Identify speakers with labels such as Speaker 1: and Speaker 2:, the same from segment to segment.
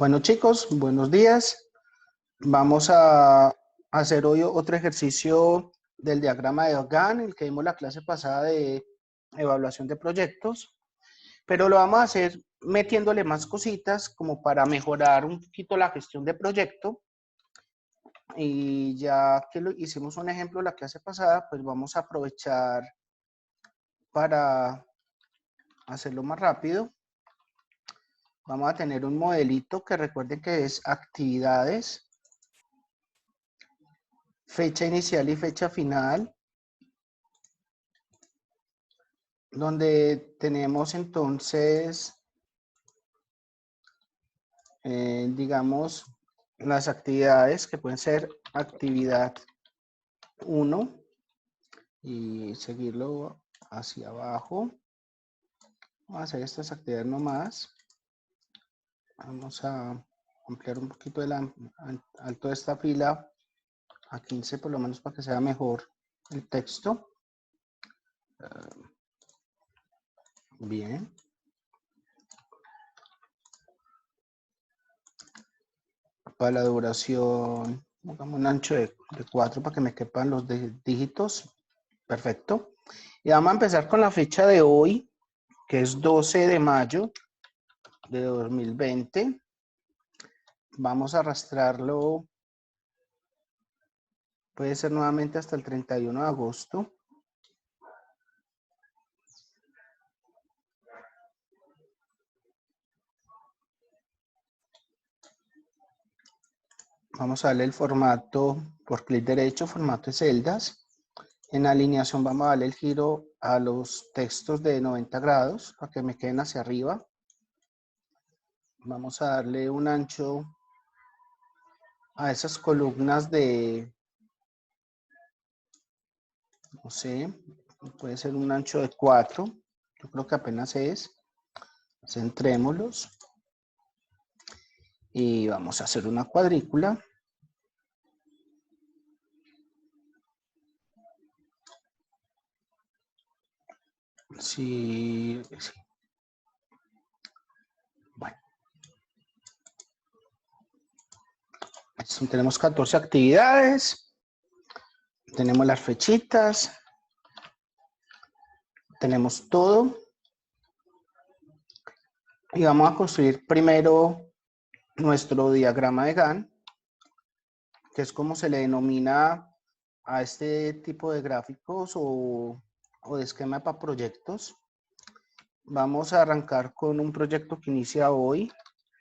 Speaker 1: Bueno, chicos, buenos días. Vamos a hacer hoy otro ejercicio del diagrama de Gantt, el que vimos la clase pasada de evaluación de proyectos, pero lo vamos a hacer metiéndole más cositas como para mejorar un poquito la gestión de proyecto. Y ya que hicimos un ejemplo la clase pasada, pues vamos a aprovechar para hacerlo más rápido. Vamos a tener un modelito que recuerden que es actividades, fecha inicial y fecha final, donde tenemos entonces, digamos, las actividades que pueden ser actividad 1 y seguirlo hacia abajo. Vamos a hacer estas actividades nomás. Vamos a ampliar un poquito el alto de esta fila a 15 por lo menos para que sea mejor el texto. Bien. Para la duración, pongamos un ancho de 4 para que me quepan los dígitos. Perfecto. Y vamos a empezar con la fecha de hoy, que es 12 de mayo de 2020. Vamos a arrastrarlo, puede ser nuevamente hasta el 31 de agosto. Vamos a darle el formato por clic derecho, formato de celdas. En alineación vamos a darle el giro a los textos de 90 grados para que me queden hacia arriba. Vamos a darle un ancho a esas columnas de, no sé, puede ser un ancho de 4. Yo creo que apenas es. Centrémoslos. Y vamos a hacer una cuadrícula. Sí. Bueno. Tenemos 14 actividades. Tenemos las fechitas. Tenemos todo. Y vamos a construir primero nuestro diagrama de Gantt, que es como se le denomina a este tipo de gráficos o de esquema para proyectos. Vamos a arrancar con un proyecto que inicia hoy.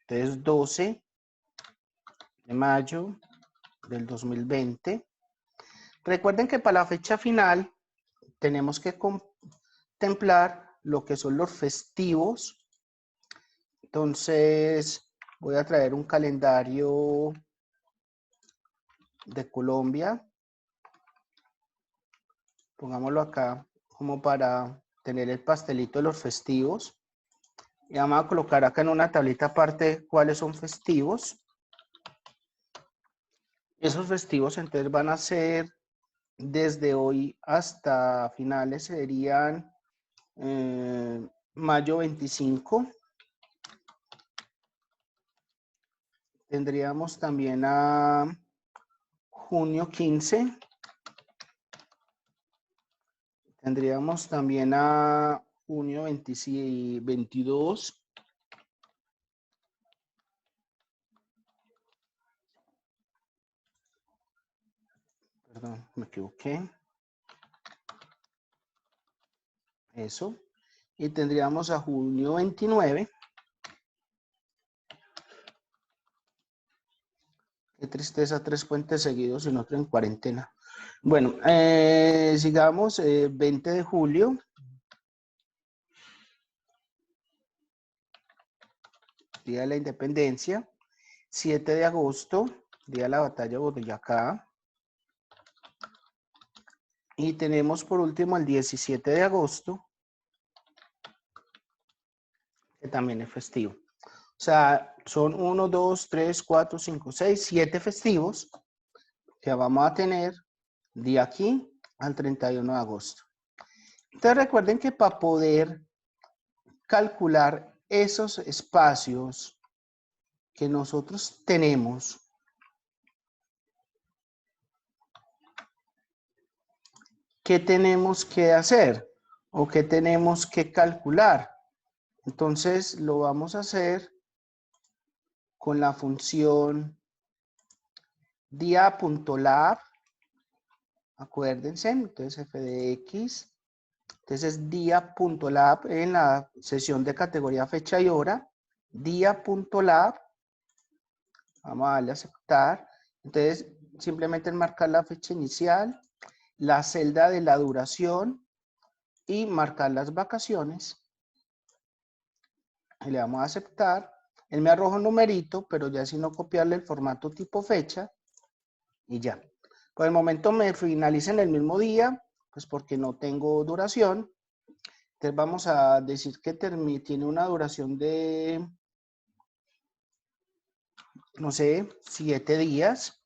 Speaker 1: Entonces, 12 de mayo del 2020. Recuerden que para la fecha final tenemos que contemplar lo que son los festivos. Entonces, voy a traer un calendario de Colombia. Pongámoslo acá como para tener el pastelito de los festivos. Y vamos a colocar acá en una tablita aparte cuáles son festivos. Esos festivos entonces van a ser desde hoy hasta finales, serían mayo 25. Tendríamos también a junio 15. Tendríamos también a junio 22. Perdón, me equivoqué. Eso. Y tendríamos a junio 29. Qué tristeza, 3 puentes seguidos y nosotros en cuarentena. Bueno, sigamos, 20 de julio. Día de la Independencia. 7 de agosto, día de la batalla de Boyacá. Y tenemos por último el 17 de agosto, que también es festivo. O sea, son 1, 2, 3, 4, 5, 6, 7 festivos que vamos a tener de aquí al 31 de agosto. Entonces recuerden que para poder calcular esos espacios que nosotros tenemos ¿qué tenemos que hacer o qué tenemos que calcular? Entonces lo vamos a hacer con la función dia.lab, acuérdense, entonces f de x, entonces dia.lab en la sesión de categoría fecha y hora, dia.lab, vamos a darle a aceptar, entonces simplemente enmarcar la fecha inicial, la celda de la duración y marcar las vacaciones. Y le damos a aceptar. Él me arroja un numerito, pero ya si no copiarle el formato tipo fecha y ya. Por el momento me finaliza en el mismo día, pues porque no tengo duración. Entonces vamos a decir que tiene una duración de, no sé, 7 días.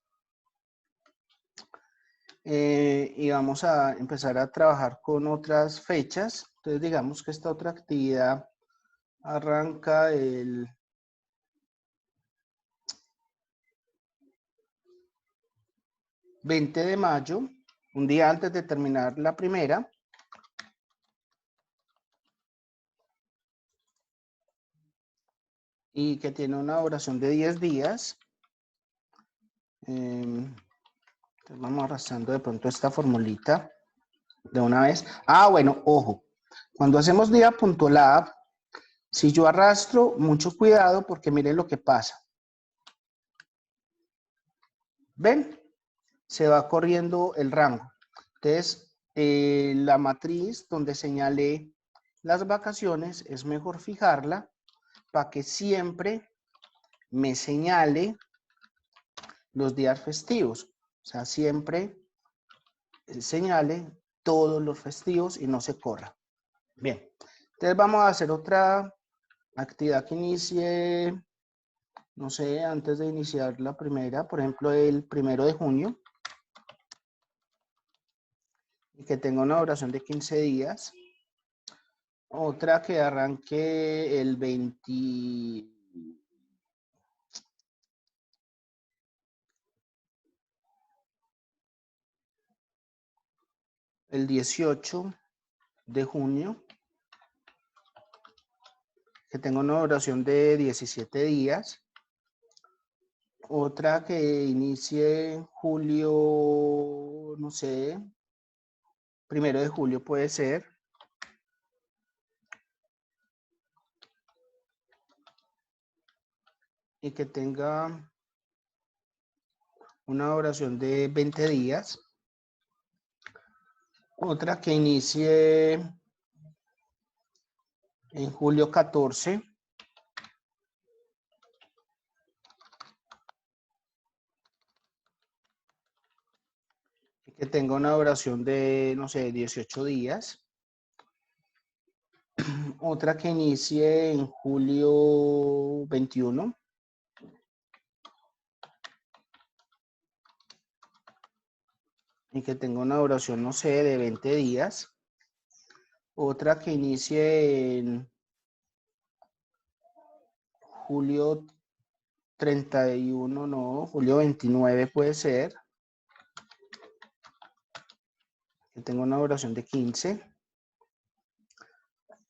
Speaker 1: Y vamos a empezar a trabajar con otras fechas. Entonces digamos que esta otra actividad arranca el 20 de mayo, un día antes de terminar la primera. Y que tiene una duración de 10 días. Entonces vamos arrastrando de pronto esta formulita de una vez. Ah, bueno, ojo. Cuando hacemos dia.lab, si yo arrastro, mucho cuidado porque miren lo que pasa. ¿Ven? Se va corriendo el rango. Entonces, la matriz donde señalé las vacaciones es mejor fijarla para que siempre me señale los días festivos. O sea, siempre señale todos los festivos y no se corra. Bien, entonces vamos a hacer otra actividad que inicie, no sé, antes de iniciar la primera, por ejemplo, el 1 de junio. Y que tenga una duración de 15 días. Otra que arranque el 18 de junio. Que tenga una duración de 17 días. Otra que inicie en julio, no sé, 1 de julio puede ser. Y que tenga una duración de 20 días. Otra que inicie en julio 14. Y que tenga una duración de, no sé, 18 días. Otra que inicie en julio 21. Y que tenga una duración, no sé, de 20 días. Otra que inicie en julio 31, no, julio 29 puede ser. Que tenga una duración de 15.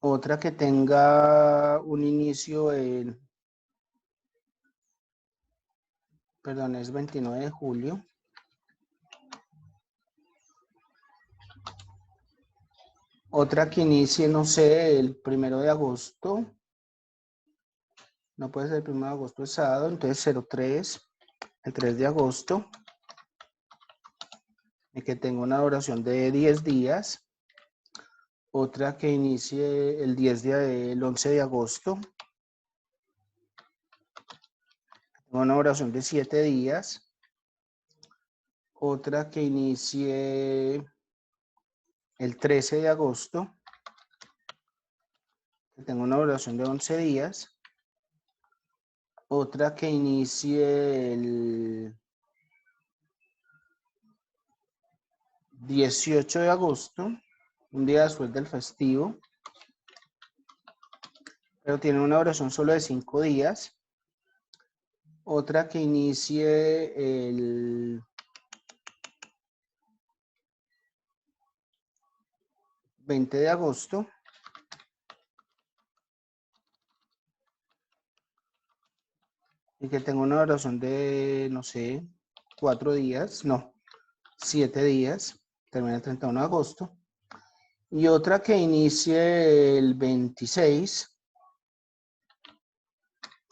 Speaker 1: Otra que tenga un inicio en, perdón, es 29 de julio. Otra que inicie, no sé, el 1 de agosto. No puede ser el 1 de agosto, es sábado, entonces 03, el 3 de agosto. Y que tenga una duración de 10 días. Otra que inicie el 11 de agosto. Una duración de 7 días. Otra que inicie el 13 de agosto. Que tenga una duración de 11 días. Otra que inicie el 18 de agosto, un día después del festivo, pero tiene una duración solo de 5 días. Otra que inicie el 20 de agosto. Y que tenga una duración de, no sé, 4 días, no, 7 días, termina el 31 de agosto. Y otra que inicie el 26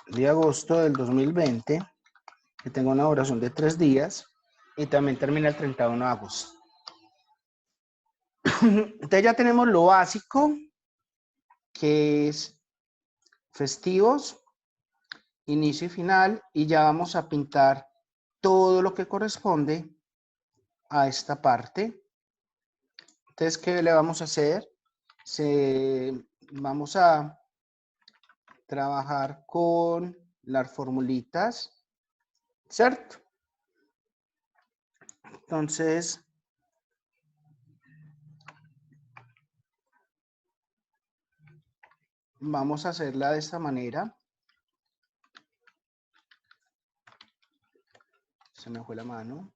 Speaker 1: de agosto del 2020, que tenga una duración de 3 días y también termina el 31 de agosto. Entonces ya tenemos lo básico, que es festivos, inicio y final, y ya vamos a pintar todo lo que corresponde a esta parte. Entonces, ¿qué le vamos a hacer? Vamos a trabajar con las formulitas, ¿cierto? Entonces, vamos a hacerla de esta manera. Se me fue la mano.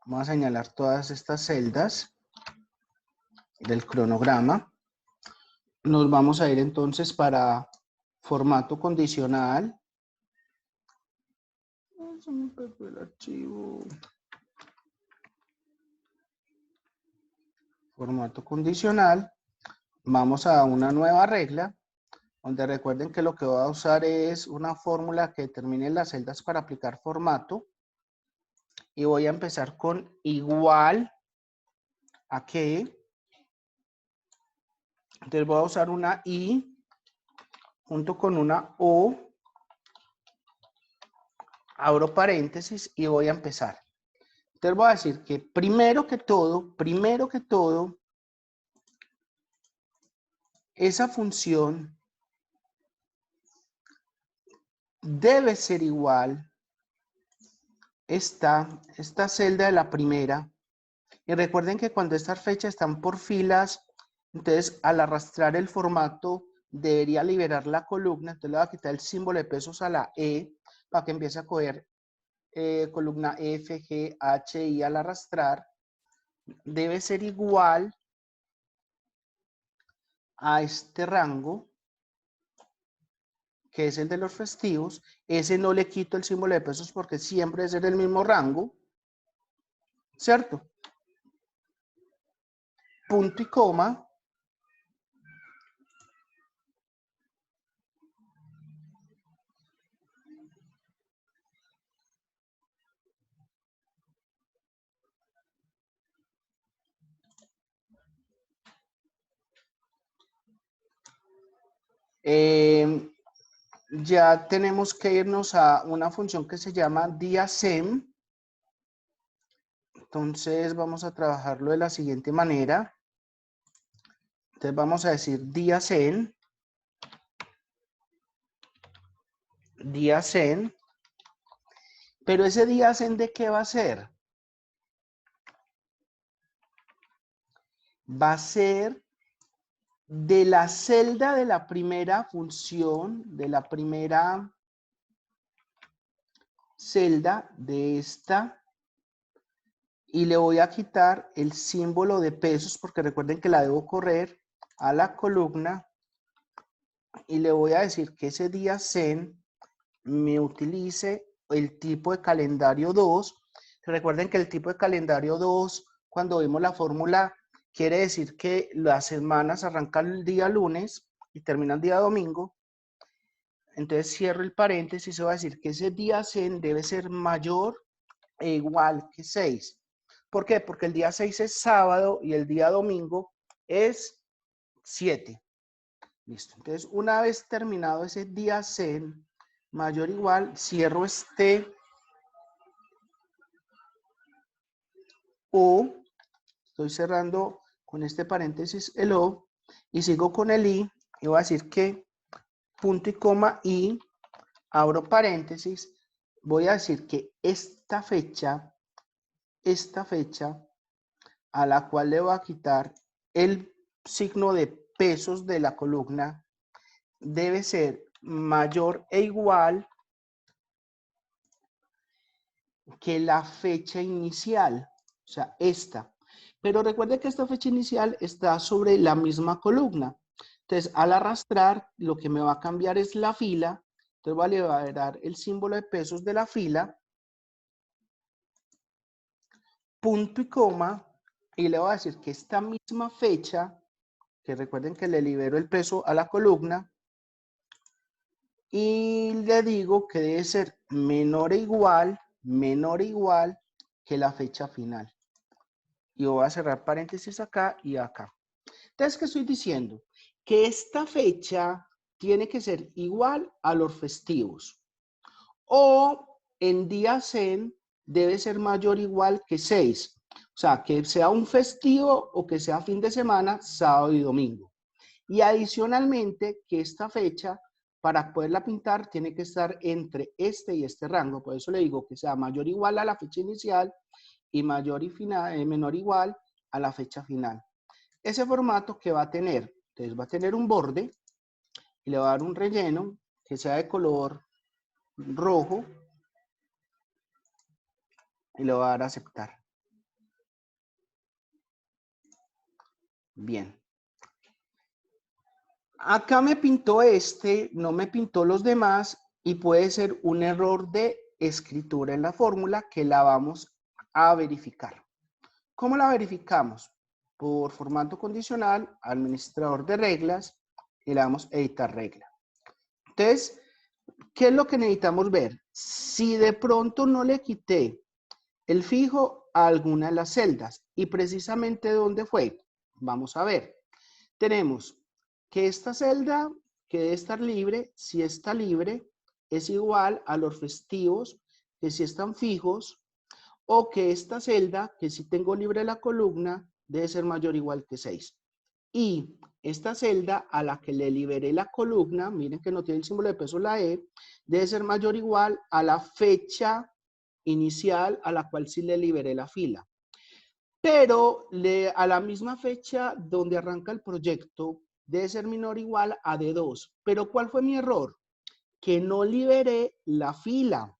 Speaker 1: Vamos a señalar todas estas celdas del cronograma. Nos vamos a ir entonces para formato condicional. Se me perdió el archivo. Formato condicional. Vamos a una nueva regla, donde recuerden que lo que voy a usar es una fórmula que determine las celdas para aplicar formato. Y voy a empezar con igual a que. Entonces voy a usar una I junto con una O, abro paréntesis y voy a empezar. Entonces voy a decir que primero que todo, esa función debe ser igual esta celda de la primera. Y recuerden que cuando estas fechas están por filas, entonces al arrastrar el formato debería liberar la columna. Entonces le voy a quitar el símbolo de pesos a la E para que empiece a coger columna F, G, H, I al arrastrar. Debe ser igual a este rango, que es el de los festivos. Ese no le quito el símbolo de pesos porque siempre debe ser el mismo rango, ¿cierto? Punto y coma. Ya tenemos que irnos a una función que se llama diasem. Entonces vamos a trabajarlo de la siguiente manera. Entonces vamos a decir diasem. Pero ese diasem, ¿de qué va a ser? Va a ser de la celda de la primera función, de la primera celda de esta, y le voy a quitar el símbolo de pesos porque recuerden que la debo correr a la columna, y le voy a decir que ese diasem me utilice el tipo de calendario 2. Recuerden que el tipo de calendario 2, cuando vimos la fórmula, quiere decir que las semanas arrancan el día lunes y terminan el día domingo. Entonces cierro el paréntesis y voy a decir que ese diasem debe ser mayor e igual que 6. ¿Por qué? Porque el día 6 es sábado y el día domingo es 7. Listo. Entonces, una vez terminado ese diasem mayor o igual, cierro este O, estoy cerrando con este paréntesis el O, y sigo con el I, y voy a decir que punto y coma I, abro paréntesis, voy a decir que esta fecha a la cual le voy a quitar el signo de pesos de la columna, debe ser mayor e igual que la fecha inicial, o sea, esta. Pero recuerde que esta fecha inicial está sobre la misma columna. Entonces, al arrastrar, lo que me va a cambiar es la fila. Entonces, voy a liberar el símbolo de pesos de la fila, punto y coma, y le voy a decir que esta misma fecha, que recuerden que le libero el peso a la columna, y le digo que debe ser menor o igual que la fecha final. Y voy a cerrar paréntesis acá y acá. Entonces, ¿qué estoy diciendo? Que esta fecha tiene que ser igual a los festivos. O en días en debe ser mayor o igual que 6. O sea, que sea un festivo o que sea fin de semana, sábado y domingo. Y adicionalmente, que esta fecha, para poderla pintar, tiene que estar entre este y este rango. Por eso le digo que sea mayor o igual a la fecha inicial y menor o igual a la fecha final. Ese formato que va a tener, entonces va a tener un borde y le va a dar un relleno que sea de color rojo y le va a dar a aceptar. Bien. Acá me pintó este, no me pintó los demás y puede ser un error de escritura en la fórmula que la vamos a verificar. ¿Cómo la verificamos? Por formato condicional, administrador de reglas y le damos editar regla. Entonces, ¿qué es lo que necesitamos ver? Si de pronto no le quité el fijo a alguna de las celdas y precisamente ¿dónde fue? Vamos a ver. Tenemos que esta celda que debe estar libre, si está libre, es igual a los festivos que si están fijos, o que esta celda, que si tengo libre la columna, debe ser mayor o igual que 6. Y esta celda a la que le liberé la columna, miren que no tiene el símbolo de peso la E, debe ser mayor o igual a la fecha inicial a la cual sí le liberé la fila. Pero a la misma fecha donde arranca el proyecto debe ser menor o igual a D2. Pero ¿cuál fue mi error? Que no liberé la fila.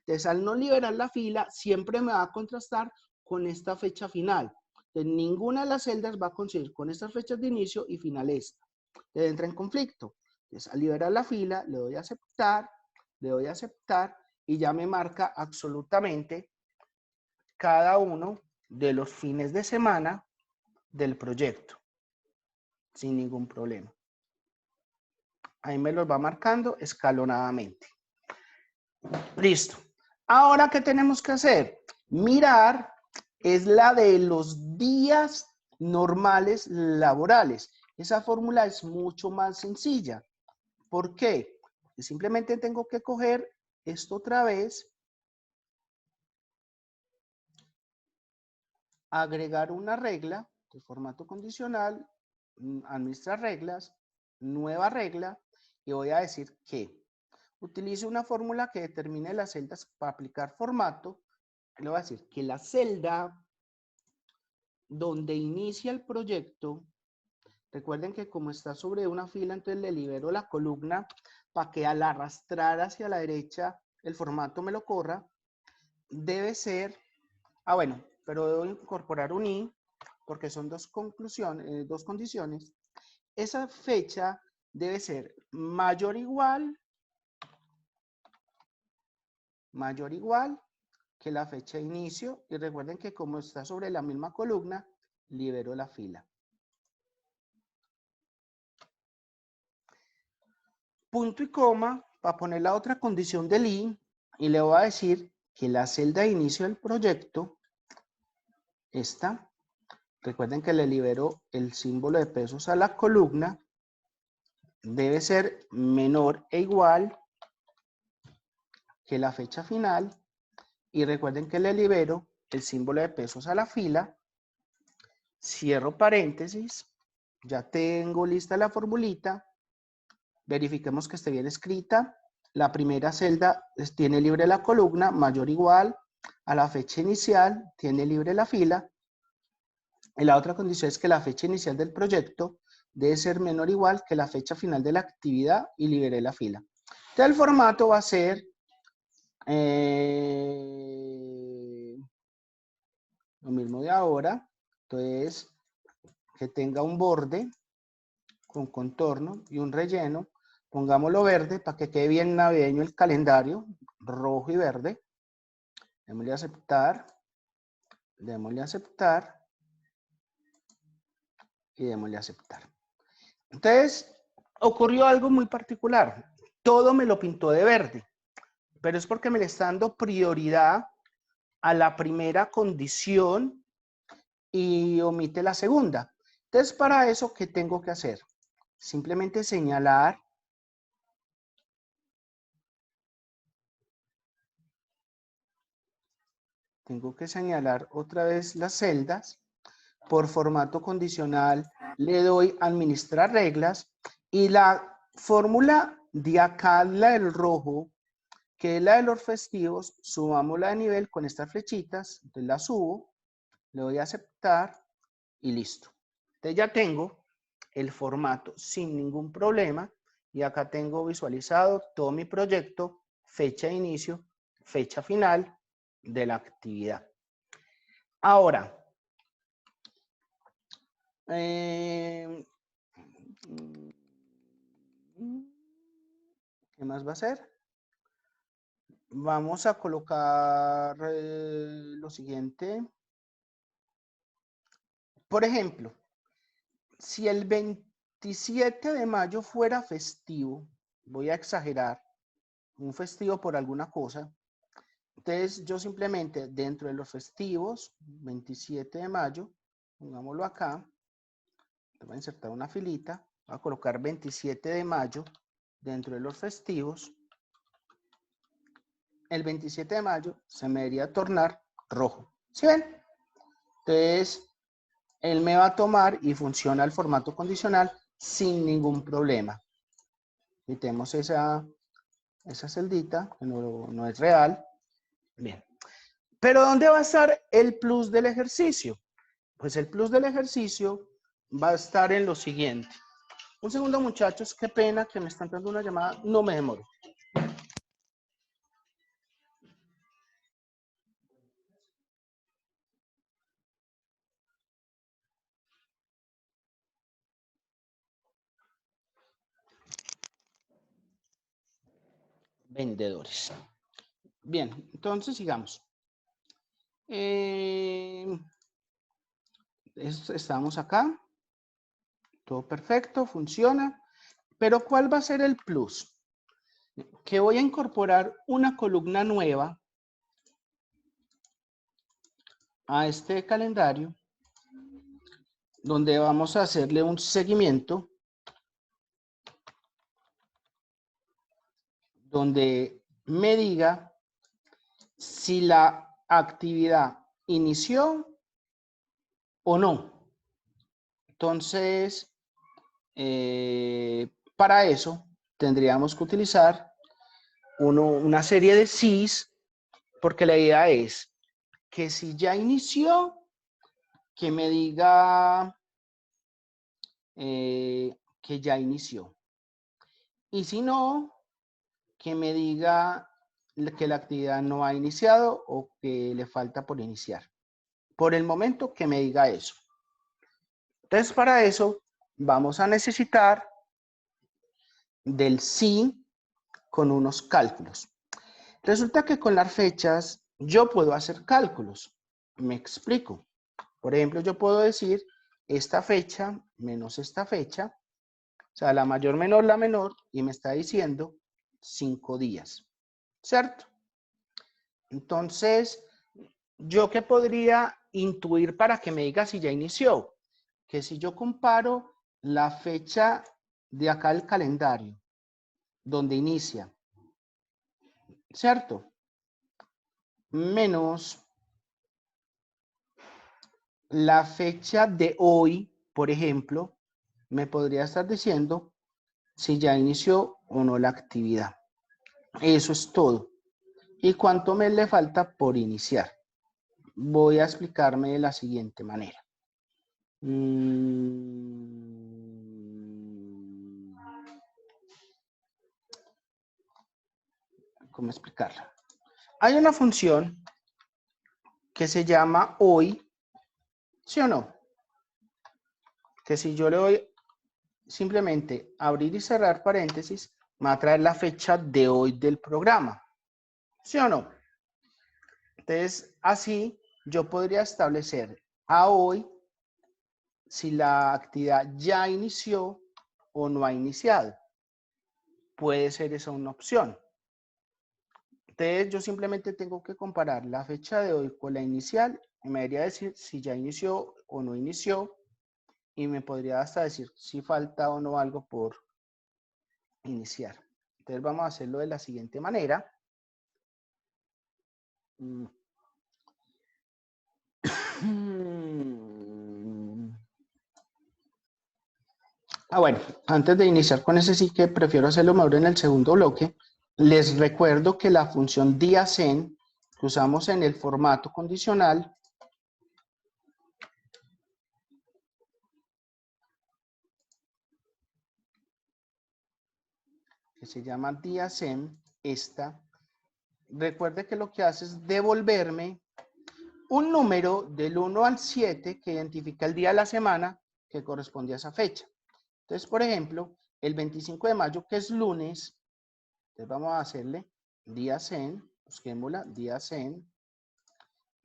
Speaker 1: Entonces, al no liberar la fila, siempre me va a contrastar con esta fecha final. Entonces, ninguna de las celdas va a coincidir con estas fechas de inicio y final esta. Entonces, entra en conflicto. Entonces, al liberar la fila, le doy a aceptar y ya me marca absolutamente cada uno de los fines de semana del proyecto, sin ningún problema. Ahí me los va marcando escalonadamente. Listo. Ahora, ¿qué tenemos que hacer? Mirar es la de los días normales laborales. Esa fórmula es mucho más sencilla. ¿Por qué? Porque simplemente tengo que coger esto otra vez, agregar una regla de formato condicional, administrar reglas, nueva regla, y voy a decir que utilice una fórmula que determine las celdas para aplicar formato. Le voy a decir que la celda donde inicia el proyecto, recuerden que como está sobre una fila, entonces le libero la columna para que al arrastrar hacia la derecha el formato me lo corra, debe ser, bueno, pero debo incorporar un i, porque son dos condiciones. Esa fecha debe ser mayor o igual que la fecha de inicio, y recuerden que como está sobre la misma columna, libero la fila. Punto y coma para poner la otra condición del i, y le voy a decir que la celda de inicio del proyecto, esta, recuerden que le libero el símbolo de pesos a la columna, debe ser menor e igual que la fecha final, y recuerden que le libero el símbolo de pesos a la fila, cierro paréntesis, ya tengo lista la formulita, verifiquemos que esté bien escrita. La primera celda tiene libre la columna, mayor o igual a la fecha inicial, tiene libre la fila. Y la otra condición es que la fecha inicial del proyecto debe ser menor o igual que la fecha final de la actividad y liberé la fila. Entonces el formato va a ser lo mismo de ahora. Entonces, que tenga un borde con contorno y un relleno. Pongámoslo verde para que quede bien navideño el calendario, rojo y verde. Démosle a aceptar. Démosle a aceptar. Y démosle a aceptar. Entonces, ocurrió algo muy particular. Todo me lo pintó de verde, pero es porque me le está dando prioridad a la primera condición y omite la segunda. Entonces, para eso, ¿qué tengo que hacer? Simplemente señalar otra vez las celdas. Por formato condicional le doy administrar reglas y la fórmula de acá, la del rojo, que es la de los festivos, subámosla de nivel con estas flechitas. Entonces la subo, le doy a aceptar y listo. Entonces ya tengo el formato sin ningún problema y acá tengo visualizado todo mi proyecto, fecha de inicio, fecha final de la actividad. Ahora, ¿qué más va a ser? Vamos a colocar lo siguiente. Por ejemplo, si el 27 de mayo fuera festivo, voy a exagerar, un festivo por alguna cosa, entonces yo simplemente dentro de los festivos, 27 de mayo, pongámoslo acá, voy a insertar una filita, voy a colocar 27 de mayo dentro de los festivos. El 27 de mayo se me debería tornar rojo. ¿Sí ven? Entonces, él me va a tomar y funciona el formato condicional sin ningún problema. Quitemos esa celdita, que no es real. Bien. Pero ¿dónde va a estar el plus del ejercicio? Pues el plus del ejercicio va a estar en lo siguiente. Un segundo, muchachos, qué pena que me están dando una llamada, no me demoro. Vendedores. Bien, entonces sigamos. Estamos acá. Todo perfecto, funciona. Pero ¿cuál va a ser el plus? Que voy a incorporar una columna nueva a este calendario, donde vamos a hacerle un seguimiento, donde me diga si la actividad inició o no. Entonces, para eso tendríamos que utilizar una serie de sís, porque la idea es que si ya inició, que me diga que ya inició. Y si no, que me diga que la actividad no ha iniciado o que le falta por iniciar. Por el momento, que me diga eso. Entonces, para eso vamos a necesitar del sí con unos cálculos. Resulta que con las fechas yo puedo hacer cálculos. Me explico. Por ejemplo, yo puedo decir esta fecha menos esta fecha, o sea, la mayor menor la menor, y me está diciendo 5 días, ¿cierto? Entonces, ¿yo qué podría intuir para que me diga si ya inició? Que si yo comparo la fecha de acá del calendario, donde inicia, ¿cierto? Menos la fecha de hoy, por ejemplo, me podría estar diciendo si ya inició o no la actividad. Eso es todo. ¿Y cuánto me le falta por iniciar? Voy a explicarme de la siguiente manera. ¿cómo explicarlo? Hay una función que se llama hoy, ¿sí o no? Que si yo le doy simplemente abrir y cerrar paréntesis, me va a traer la fecha de hoy del programa, ¿sí o no? Entonces, así yo podría establecer a hoy si la actividad ya inició o no ha iniciado. Puede ser esa una opción. Entonces, yo simplemente tengo que comparar la fecha de hoy con la inicial y me debería decir si ya inició o no inició y me podría hasta decir si falta o no algo por iniciar. Entonces, vamos a hacerlo de la siguiente manera. Bueno, antes de iniciar con ese sí que prefiero hacerlo mejor en el segundo bloque. Les recuerdo que la función diacen que usamos en el formato condicional que se llama diacen, recuerde que lo que hace es devolverme un número del 1 al 7 que identifica el día de la semana que corresponde a esa fecha. Entonces, por ejemplo, el 25 de mayo, que es lunes, entonces vamos a hacerle diacen, busquémosla, diacen.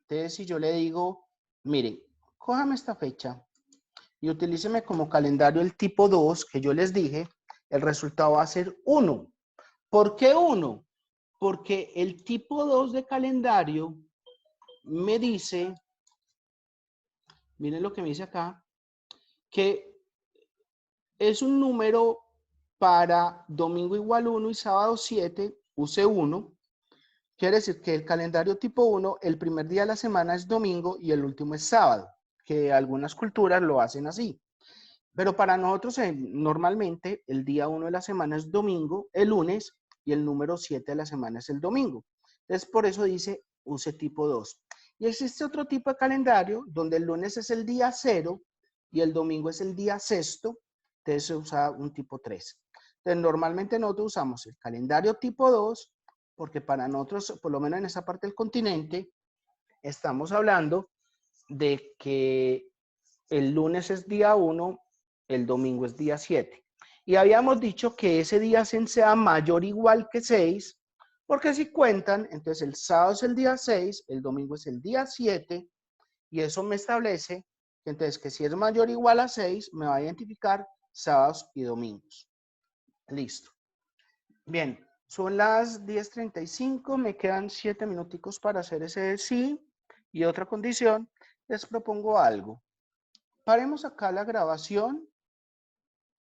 Speaker 1: Entonces, si yo le digo, mire, cójame esta fecha y utilíceme como calendario el tipo 2 que yo les dije, el resultado va a ser 1. ¿Por qué 1? Porque el tipo 2 de calendario me dice, miren lo que me dice acá, que es un número para domingo igual 1 y sábado 7, use 1. Quiere decir que el calendario tipo 1, el primer día de la semana es domingo y el último es sábado, que algunas culturas lo hacen así. Pero para nosotros normalmente el día 1 de la semana es domingo, el lunes, y el número 7 de la semana es el domingo. Entonces por eso dice use tipo 2. Y existe otro tipo de calendario donde el lunes es el día 0 y el domingo es el día sexto, entonces se usa un tipo 3. Entonces normalmente nosotros usamos el calendario tipo 2 porque para nosotros, por lo menos en esa parte del continente, estamos hablando de que el lunes es día 1, el domingo es día 7. Y habíamos dicho que ese día sea mayor o igual que 6, porque si cuentan, entonces el sábado es el día 6, el domingo es el día 7, y eso me establece que entonces que si es mayor o igual a 6, me va a identificar sábados y domingos. Listo. Bien, son las 10:35, me quedan 7 minuticos para hacer ese sí. Y otra condición, les propongo algo. Paremos acá la grabación